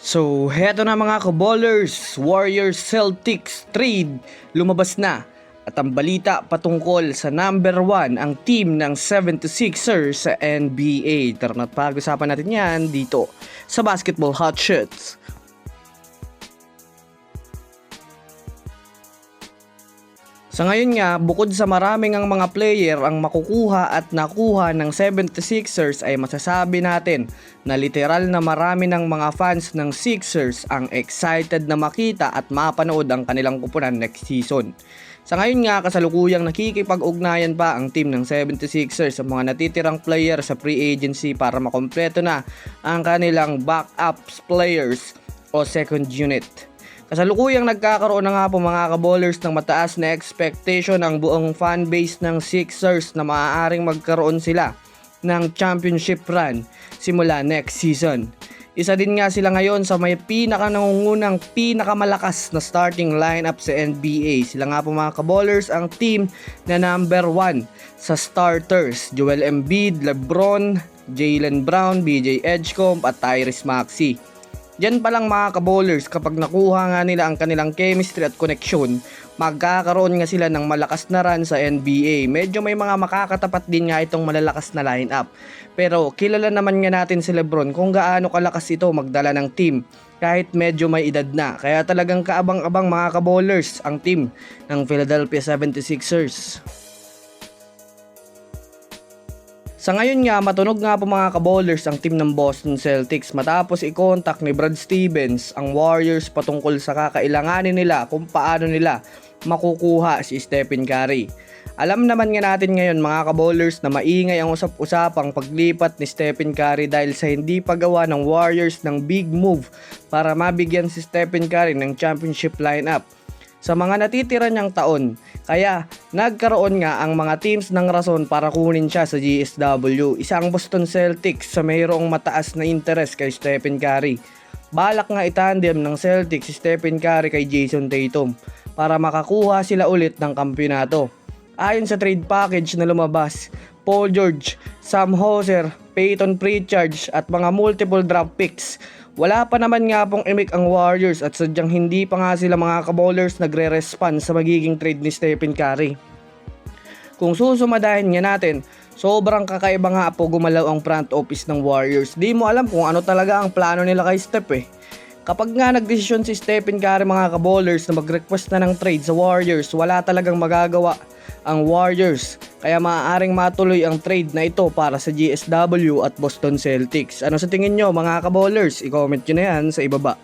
So, heto na mga kaballers, Warriors Celtics trade lumabas na. At ang balita patungkol sa number 1 ang team ng 76ers sa NBA. Tara na't pag-usapan natin yan dito sa Basketball Hot Shots. Sa ngayon nga, bukod sa maraming ang mga player ang makukuha at nakuha ng 76ers ay masasabi natin na literal na marami ng mga fans ng Sixers ang excited na makita at mapanood ang kanilang kupunan next season. Sa ngayon nga, kasalukuyang nakikipag-ugnayan pa ang team ng 76ers sa mga natitirang player sa free agency para makompleto na ang kanilang backups players o second unit. Kasalukuyang nagkakaroon na nga po mga kaballers ng mataas na expectation ang buong fanbase ng Sixers na maaaring magkaroon sila ng championship run simula next season. Isa din nga sila ngayon sa may pinakanangungunang pinakamalakas na starting lineup sa NBA. Sila nga po mga kaballers ang team na number 1 sa starters: Joel Embiid, LeBron, Jaylen Brown, BJ Edgecomb at Tyrese Maxey. Diyan pa lang mga kaballers, kapag nakuha nga nila ang kanilang chemistry at connection, magkakaroon nga sila ng malakas na run sa NBA. Medyo may mga makakatapat din nga itong malalakas na lineup. Pero kilala naman nga natin si LeBron kung gaano kalakas ito magdala ng team kahit medyo may edad na. Kaya talagang kaabang-abang mga kaballers ang team ng Philadelphia 76ers. Sa ngayon nga, matunog nga po mga kaballers ang team ng Boston Celtics matapos i-contact ni Brad Stevens ang Warriors patungkol sa kakailanganin nila kung paano nila makukuha si Stephen Curry. Alam naman nga natin ngayon mga kaballers na maingay ang usap-usapang paglipat ni Stephen Curry dahil sa hindi paggawa ng Warriors ng big move para mabigyan si Stephen Curry ng championship lineup sa mga natitira niyang taon. Kaya nagkaroon nga ang mga teams ng rason para kunin siya sa GSW. Isa ang Boston Celtics sa mayroong mataas na interest kay Stephen Curry. Balak nga itandem ng Celtics si Stephen Curry kay Jason Tatum para makakuha sila ulit ng kampyonato. Ayon sa trade package na lumabas, Paul George, Sam Hauser, Peyton Pritchard at mga multiple draft picks. Wala pa naman nga pong imik ang Warriors at sadyang hindi pa nga sila mga kaballers nagre-respond sa magiging trade ni Stephen Curry. Kung susumadahin nga natin, sobrang kakaiba nga po gumalaw ang front office ng Warriors. Di mo alam kung ano talaga ang plano nila kay Steph eh. Kapag nga nagdesisyon si Stephen Curry mga kaballers na mag-request na ng trade sa Warriors, wala talagang magagawa ang Warriors. Kaya maaaring matuloy ang trade na ito para sa GSW at Boston Celtics. Ano sa tingin nyo mga kaballers? I-comment nyo na yan sa ibaba.